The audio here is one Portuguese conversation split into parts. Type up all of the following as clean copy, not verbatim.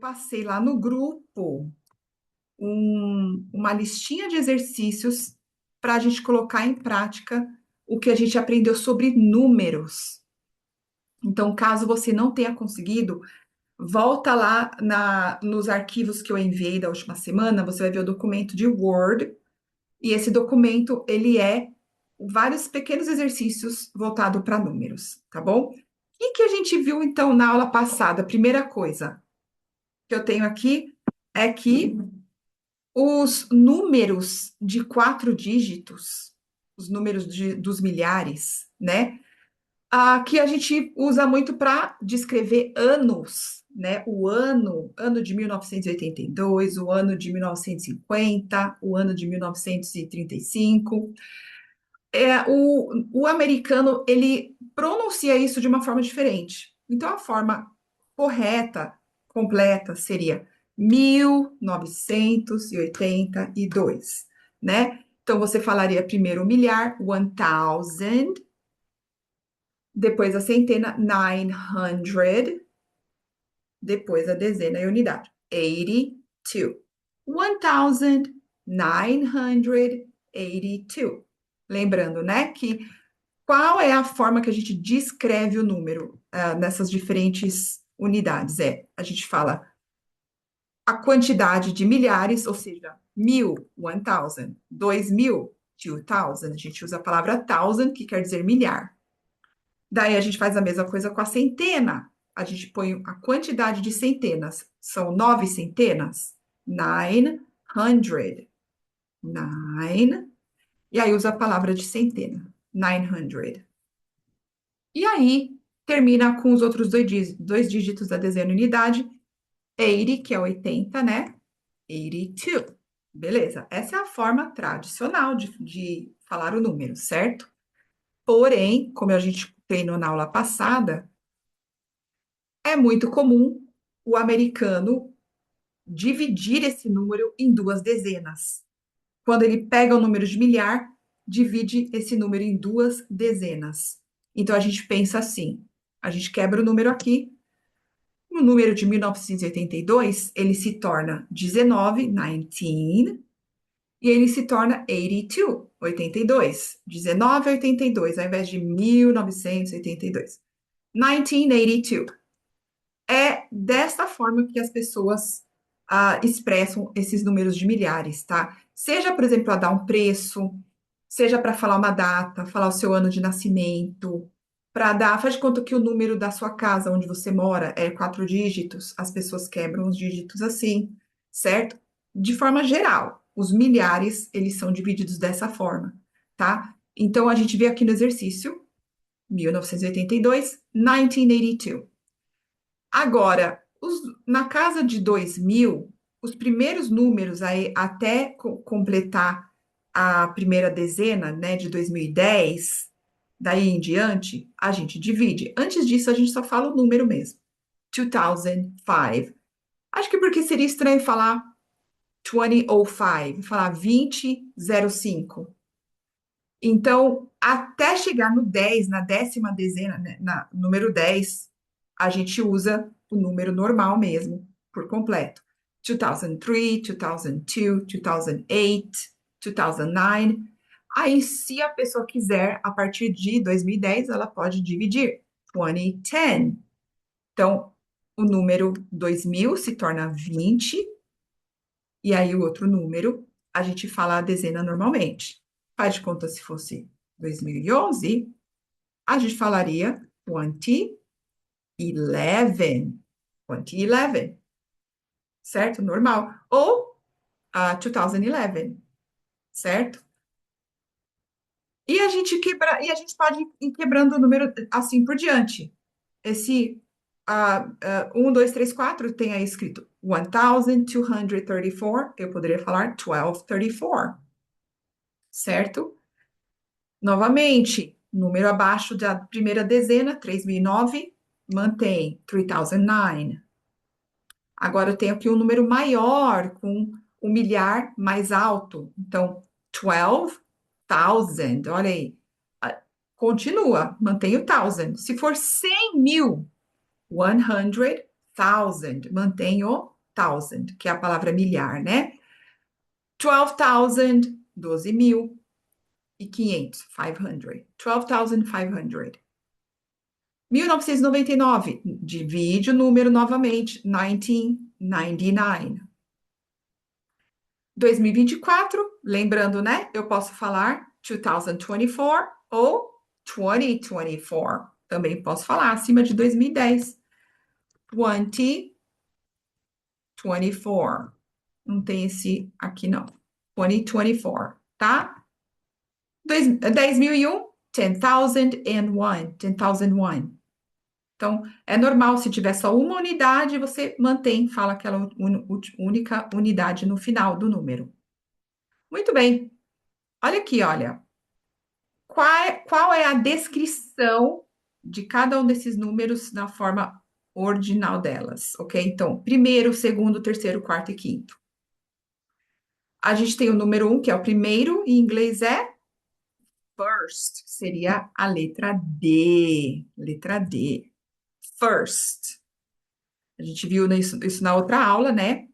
passei lá no grupo uma listinha de exercícios para a gente colocar em prática o que a gente aprendeu sobre números. Então, caso você não tenha conseguido, volta lá nos arquivos que eu enviei da última semana, você vai ver o documento de Word, e esse documento, ele é vários pequenos exercícios voltados para números, tá bom? O que a gente viu, então, na aula passada? Primeira coisa que eu tenho aqui é que os números de 4 dígitos, os números dos milhares, né? Que a gente usa muito para descrever anos, né? O ano de 1982, o ano de 1950, o ano de 1935. O americano, ele pronuncia isso de uma forma diferente. Então, a forma correta, completa, seria 1982, né? Então, você falaria primeiro o milhar, 1000, depois a centena, 900, depois a dezena e a unidade, 82. 1982. Lembrando, né, que qual é a forma que a gente descreve o número nessas diferentes unidades? A gente fala a quantidade de milhares, ou seja, 1000, 1000, 2000, 2000, a gente usa a palavra thousand, que quer dizer milhar. Daí a gente faz a mesma coisa com a centena. A gente põe a quantidade de centenas. São 9 centenas? 900. 9. E aí usa a palavra de centena. 900. E aí termina com os outros dois dígitos da dezena unidade. 80, que é 80, né? 82. Beleza. Essa é a forma tradicional de falar o número, certo? Porém, como a gente treinou na aula passada, é muito comum o americano dividir esse número em duas dezenas. Quando ele pega o número de milhar, divide esse número em duas dezenas. Então a gente pensa assim: a gente quebra o número aqui. O número de 1982, ele se torna 19, 19, e ele se torna 82, 82. 19, 82, ao invés de 1982. 1982. É desta forma que as pessoas expressam esses números de milhares, tá? Seja, por exemplo, para dar um preço, seja para falar uma data, falar o seu ano de nascimento, para dar, faz de conta que o número da sua casa, onde você mora, é 4 dígitos, as pessoas quebram os dígitos assim, certo? De forma geral, os milhares, eles são divididos dessa forma, tá? Então, a gente vê aqui no exercício, 1982, 1982. Agora, na casa de 2000, os primeiros números aí, até completar a primeira dezena, né, de 2010, daí em diante, a gente divide. Antes disso, a gente só fala o número mesmo. 2005. Acho que porque seria estranho falar 2005, falar 2005. Então, até chegar no 10, na décima dezena, né, número 10, a gente usa o número normal mesmo, por completo. 2003, 2002, 2008, 2009. Aí, se a pessoa quiser, a partir de 2010, ela pode dividir. 2010. Então, o número 2000 se torna 20, e aí o outro número, a gente fala a dezena normalmente. Faz de conta se fosse 2011, a gente falaria 2011. 2011, certo? Normal. Ou 2011, certo? E a gente pode ir quebrando o número assim por diante. Esse 1, 2, 3, 4 tem aí escrito 1234, eu poderia falar 1234, certo? Novamente, número abaixo da primeira dezena, 3009, mantém 3009. Agora eu tenho aqui um número maior, com um milhar mais alto. Então, 12,000, olha aí. Continua, mantém o thousand. Se for 100 mil, 100,000, mantém o thousand, que é a palavra milhar, né? 12,000, 12.500, 500. 12,500. 1999, divide o número novamente, 1999. 2024, lembrando, né? Eu posso falar 2024 ou 2024. Também posso falar acima de 2010. 2024. Não tem esse aqui, não. 2024, tá? 10.001, 10,001. 10,001. Então, é normal, se tiver só uma unidade, você mantém, fala aquela única unidade no final do número. Muito bem. Olha aqui, olha. Qual é a descrição de cada um desses números na forma ordinal delas, ok? Então, primeiro, segundo, terceiro, quarto e quinto. A gente tem o número 1, que é o primeiro, em inglês é first, que seria a letra D. Letra D. First. A gente viu isso na outra aula, né?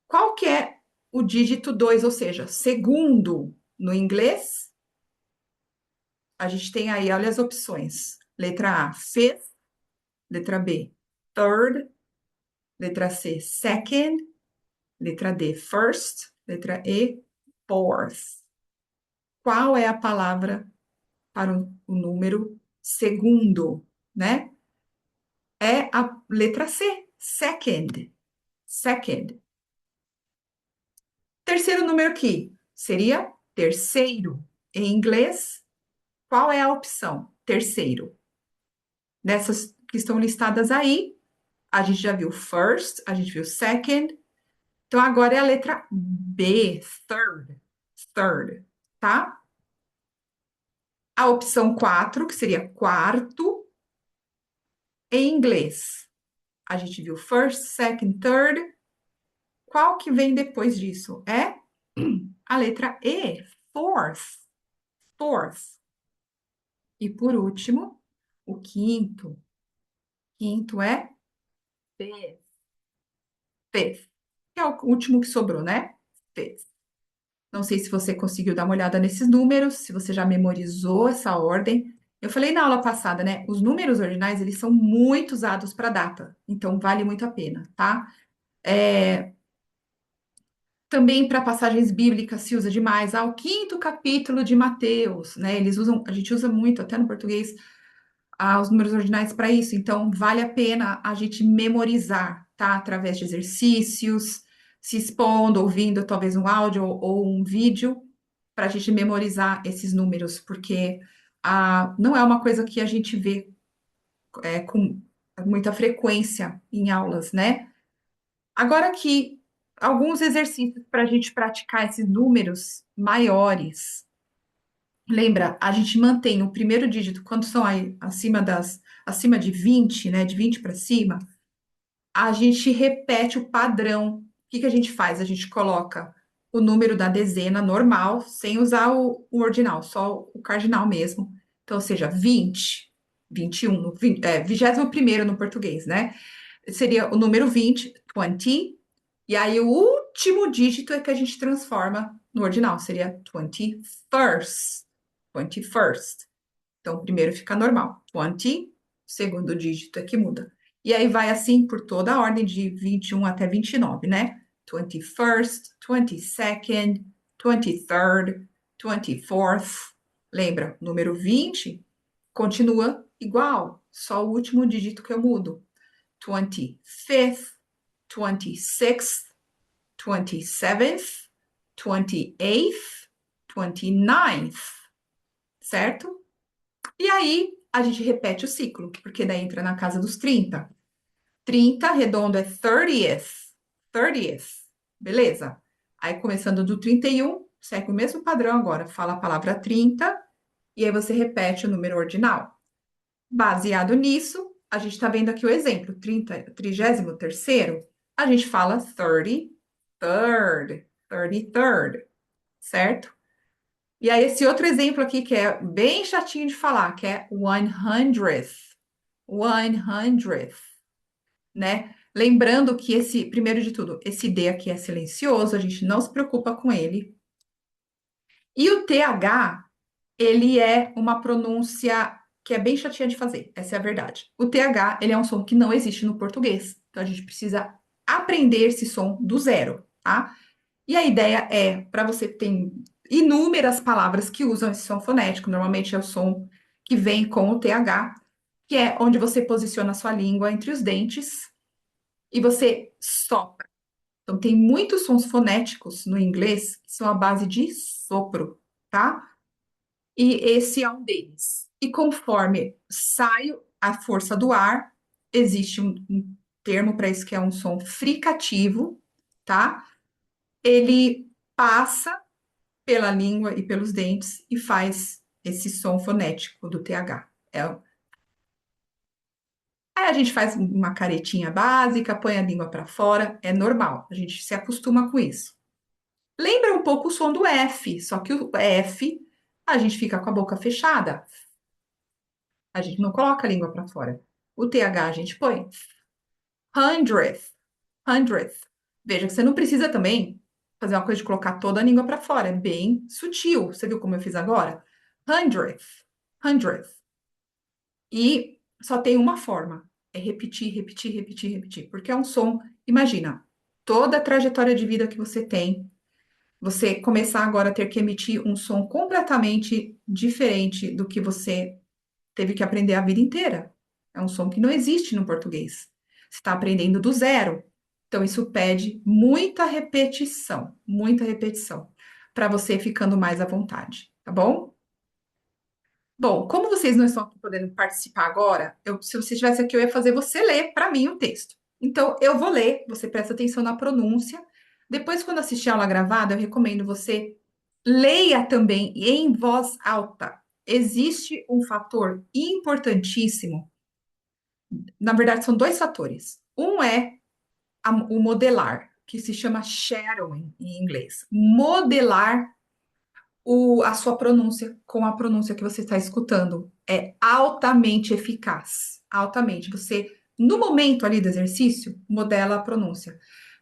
Qual que é o dígito 2, ou seja, segundo no inglês? A gente tem aí, olha as opções. Letra A, fifth. Letra B, third. Letra C, second. Letra D, first. Letra E, fourth. Qual é a palavra para o número segundo, né? É a letra C, second. Second. Terceiro número aqui seria terceiro. Em inglês, qual é a opção? Terceiro. Nessas que estão listadas aí, a gente já viu first, a gente viu second. Então, agora é a letra B, third. Third, tá? A opção 4, que seria quarto, em inglês. A gente viu first, second, third. Qual que vem depois disso? É a letra E, fourth. Fourth. E por último, o quinto. Quinto é fifth. Fifth. Que é o último que sobrou, né? Fifth. Não sei se você conseguiu dar uma olhada nesses números, se você já memorizou essa ordem. Eu falei na aula passada, né? Os números ordinais, eles são muito usados para data, então vale muito a pena, tá? Também para passagens bíblicas se usa demais. O quinto capítulo de Mateus, né? Eles usam, a gente usa muito, até no português, os números ordinais para isso. Então, vale a pena a gente memorizar, tá? Através de exercícios, se expondo, ouvindo talvez um áudio ou um vídeo, para a gente memorizar esses números, porque não é uma coisa que a gente vê com muita frequência em aulas, né? Agora aqui, alguns exercícios para a gente praticar esses números maiores. Lembra, a gente mantém o primeiro dígito, quando são aí acima de 20, né? De 20 para cima, a gente repete o padrão. O que que a gente faz? A gente coloca o número da dezena normal, sem usar o ordinal, só o cardinal mesmo. Então, ou seja, 20, 21, 21º no português, né? Seria o número 20, 20, e aí o último dígito é que a gente transforma no ordinal, seria 21st. 21st. Então, o primeiro fica normal. 20, o segundo dígito é que muda. E aí vai assim por toda a ordem de 21 até 29, né? 21st, 22nd, 23rd, 24th. Lembra, número 20 continua igual, só o último dígito que eu mudo. 25th, 26th, 27th, 28th, 29th, certo? E aí, a gente repete o ciclo, porque daí entra na casa dos 30. 30, redondo é 30th. 30th. Beleza? Aí, começando do 31, segue o mesmo padrão agora. Fala a palavra 30, e aí você repete o número ordinal. Baseado nisso, a gente está vendo aqui o exemplo. 33º, a gente fala 33rd. 33rd, certo? E aí, esse outro exemplo aqui, que é bem chatinho de falar, que é 100th. 100th, né? Lembrando que esse, primeiro de tudo, esse D aqui é silencioso, a gente não se preocupa com ele. E o TH, ele é uma pronúncia que é bem chatinha de fazer, essa é a verdade. O TH, ele é um som que não existe no português, então a gente precisa aprender esse som do zero, tá? E a ideia é, para você ter inúmeras palavras que usam esse som fonético, normalmente é o som que vem com o TH, que é onde você posiciona a sua língua entre os dentes e você sopra. Então, tem muitos sons fonéticos no inglês que são à base de sopro, tá? E esse é um deles. E conforme sai a força do ar, existe um termo para isso que é um som fricativo, tá? Ele passa pela língua e pelos dentes e faz esse som fonético do TH. Aí a gente faz uma caretinha básica, põe a língua para fora, é normal, a gente se acostuma com isso. Lembra um pouco o som do F, só que o F a gente fica com a boca fechada, a gente não coloca a língua para fora. O TH a gente põe hundredth, hundredth. Veja que você não precisa também fazer uma coisa de colocar toda a língua para fora, é bem sutil. Você viu como eu fiz agora? Hundredth, hundredth. E só tem uma forma, é repetir, repetir, repetir, repetir, porque é um som, imagina, toda a trajetória de vida que você tem, você começar agora a ter que emitir um som completamente diferente do que você teve que aprender a vida inteira. É um som que não existe no português. Você está aprendendo do zero. Então, isso pede muita repetição, para você ficando mais à vontade, tá bom? Bom, como vocês não estão aqui podendo participar agora, se você estivesse aqui, eu ia fazer você ler para mim o texto. Então, eu vou ler, você presta atenção na pronúncia. Depois, quando assistir a aula gravada, eu recomendo você leia também em voz alta. Existe um fator importantíssimo, na verdade, são dois fatores. Um é o modelar, que se chama shadowing em inglês. Modelar a sua pronúncia com a pronúncia que você está escutando. É altamente eficaz. Altamente. Você, no momento ali do exercício, modela a pronúncia.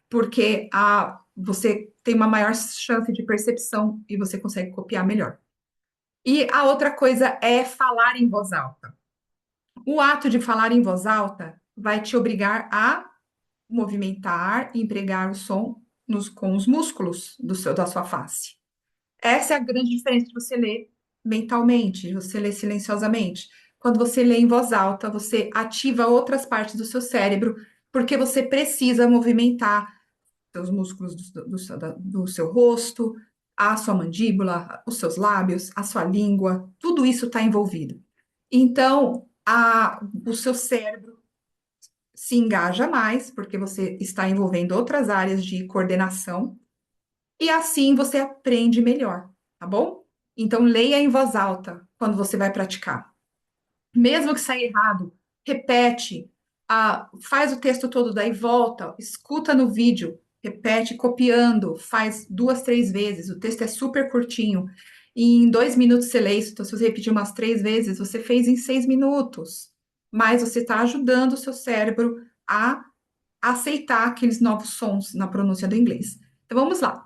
Porque você tem uma maior chance de percepção e você consegue copiar melhor. E a outra coisa é falar em voz alta. O ato de falar em voz alta vai te obrigar a movimentar e empregar o som com os músculos da sua face. Essa é a grande diferença de você ler mentalmente, de você ler silenciosamente. Quando você lê em voz alta, você ativa outras partes do seu cérebro, porque você precisa movimentar os músculos do seu rosto, a sua mandíbula, os seus lábios, a sua língua, tudo isso está envolvido. Então, o seu cérebro se engaja mais, porque você está envolvendo outras áreas de coordenação, e assim você aprende melhor, tá bom? Então, leia em voz alta quando você vai praticar. Mesmo que saia errado, repete, faz o texto todo, daí volta, escuta no vídeo, repete copiando, faz duas, três vezes. O texto é super curtinho. E em 2 minutos você lê isso. Então, se você repetir umas 3 vezes, você fez em 6 minutos. Mas você está ajudando o seu cérebro a aceitar aqueles novos sons na pronúncia do inglês. Então, vamos lá.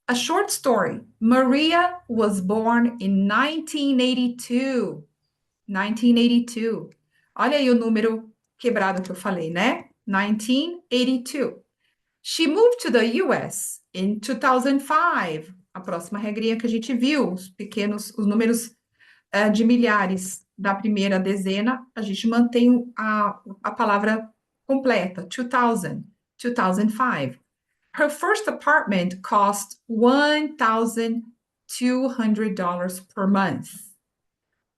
A short story. Maria was born in 1982. 1982. Olha aí o número quebrado que eu falei, né? 1982. She moved to the US in 2005. A próxima regrinha que a gente viu, os números de milhares da primeira dezena, a gente mantém a palavra completa, 2000, 2005. Her first apartment cost $1,200 per month.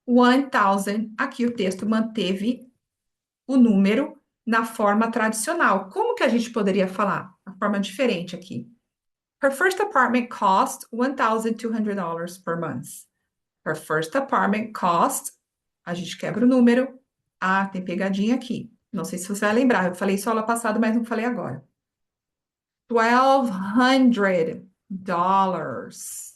1000, aqui o texto manteve o número na forma tradicional. Como que a gente poderia falar? A forma diferente aqui. Her first apartment cost $1,200 per month. Her first apartment cost, a gente quebra o número. Ah, tem pegadinha aqui. Não sei se você vai lembrar, eu falei isso aula passada, mas não falei agora. $1,200.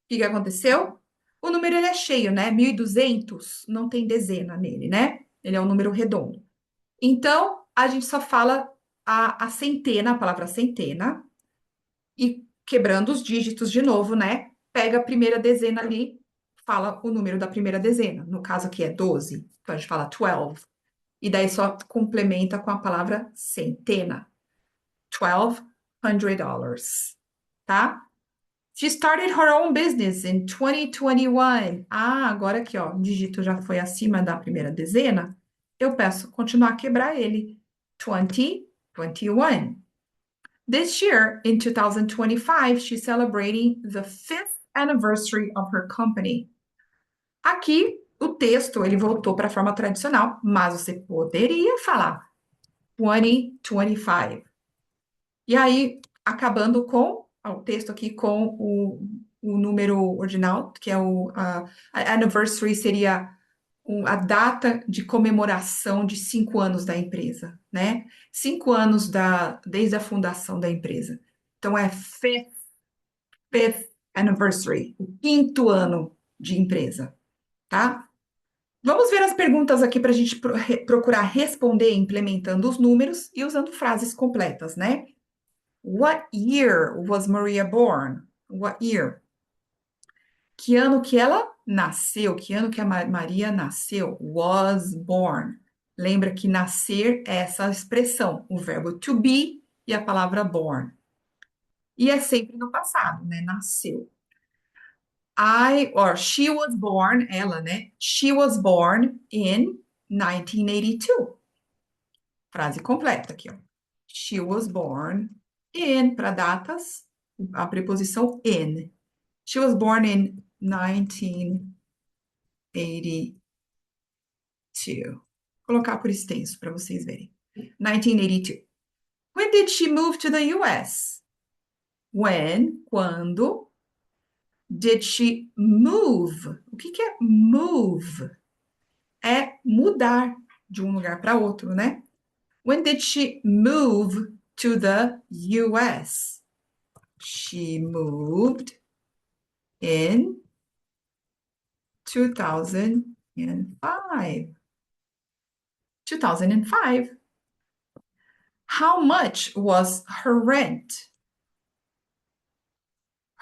O que que aconteceu? O número ele é cheio, né? 1.200 não tem dezena nele, né? Ele é um número redondo. Então, a gente só fala a centena, a palavra centena, e quebrando os dígitos de novo, né? Pega a primeira dezena ali, fala o número da primeira dezena. No caso aqui é 12, então a gente fala 12. E daí só complementa com a palavra centena. $1,200, tá? She started her own business in 2021. Ah, agora aqui, ó, o dígito já foi acima da primeira dezena. Eu peço continuar a quebrar ele. 2021. This year, in 2025, she's celebrating the fifth anniversary of her company. Aqui, o texto, ele voltou para a forma tradicional, mas você poderia falar 2025. E aí, acabando com o texto aqui com o número ordinal, que é a anniversary seria a data de comemoração de 5 anos da empresa, né? 5 anos desde a fundação da empresa. Então, é fifth anniversary, o quinto ano de empresa, tá? Vamos ver as perguntas aqui para a gente procurar responder implementando os números e usando frases completas, né? What year was Maria born? What year? Que ano que ela nasceu? Que ano que a Maria nasceu? Was born. Lembra que nascer é essa expressão, o verbo to be e a palavra born. E é sempre no passado, né? Nasceu. She was born, ela, né? She was born in 1982. Frase completa aqui, ó. She was born in, para datas, a preposição in. She was born in 1982. Vou colocar por extenso para vocês verem. 1982. When did she move to the US? When, quando. Did she move? O que que é move? É mudar de um lugar para outro, né? When did she move to the US? She moved in 2005. 2005. How much was her rent?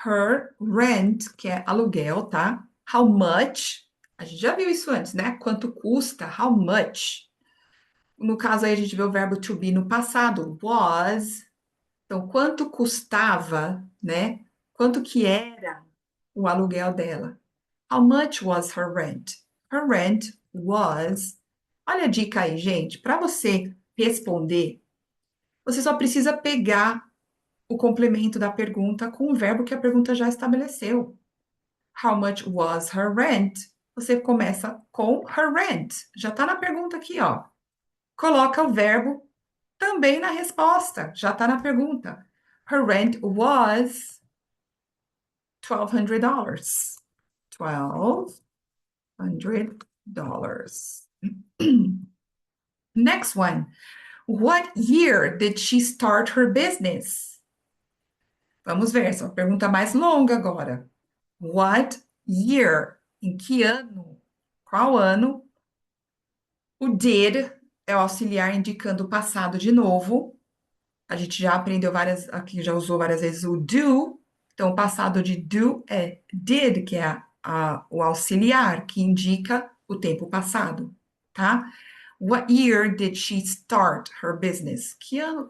Her rent, que é aluguel, tá? How much? A gente já viu isso antes, né? Quanto custa? How much? No caso aí a gente vê o verbo to be no passado, was. Então, quanto custava, né? Quanto que era o aluguel dela? How much was her rent? Her rent was. Olha a dica aí, gente. Para você responder, você só precisa pegar o complemento da pergunta com o verbo que a pergunta já estabeleceu. How much was her rent? Você começa com her rent. Já está na pergunta aqui, ó. Coloca o verbo também na resposta. Já está na pergunta. Her rent was $1,200. $1,200. Next one. What year did she start her business? Vamos ver, essa é uma pergunta mais longa agora. What year? Em que ano? Qual ano? O did é o auxiliar indicando o passado de novo. A gente já aprendeu aqui já usou várias vezes o do. Então, o passado de do é did, que é o auxiliar que indica o tempo passado, tá? What year did she start her business?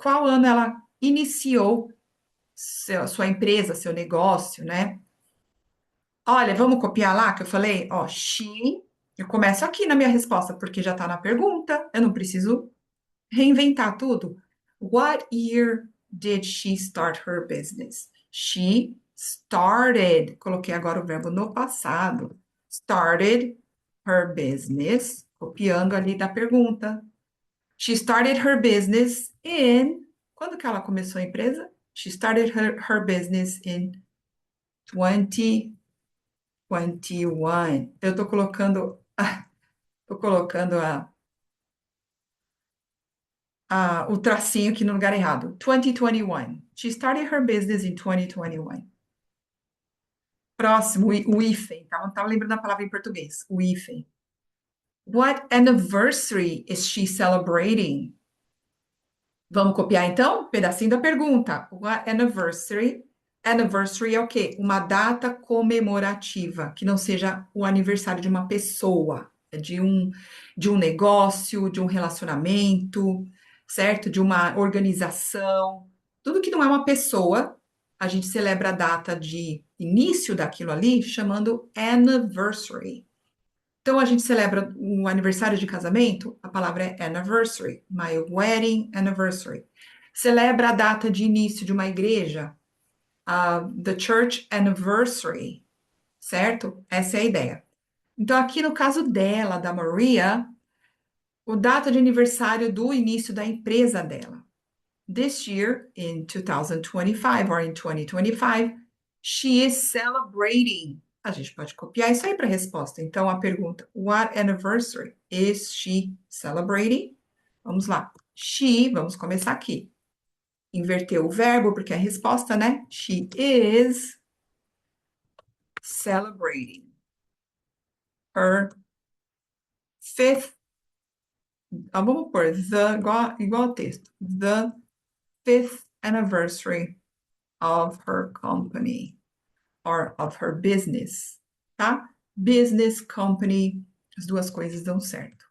Qual ano ela iniciou sua empresa, seu negócio, né? Olha, vamos copiar lá que eu falei? Ó, she. Eu começo aqui na minha resposta, porque já está na pergunta. Eu não preciso reinventar tudo. What year did she start her business? She started. Coloquei agora o verbo no passado. Started her business. Copiando ali da pergunta. She started her business in. Quando que ela começou a empresa? She started her business in 2021. Eu estou colocando, o tracinho aqui no lugar errado. 2021. She started her business in 2021. Próximo, o hífen. Tá? Não estava lembrando a palavra em português. O hífen. What anniversary is she celebrating? Vamos copiar então? Pedacinho da pergunta. What anniversary? Anniversary é o quê? Uma data comemorativa, que não seja o aniversário de uma pessoa, é de um negócio, de um relacionamento, certo? De uma organização. Tudo que não é uma pessoa, a gente celebra a data de início daquilo ali, chamando anniversary. Então, a gente celebra um aniversário de casamento, a palavra é anniversary, my wedding anniversary. Celebra a data de início de uma igreja, the church anniversary, certo? Essa é a ideia. Então, aqui no caso dela, da Maria, o data de aniversário do início da empresa dela. This year, in 2025 or in 2025, she is celebrating. A gente pode copiar isso aí para a resposta. Então, a pergunta: What anniversary is she celebrating? Vamos lá. She, vamos começar aqui. Inverter o verbo, porque é a resposta, né? She is celebrating her fifth. Vamos pôr the, igual ao texto. The fifth anniversary of her company. Or of her business, tá? Business, company, as duas coisas dão certo.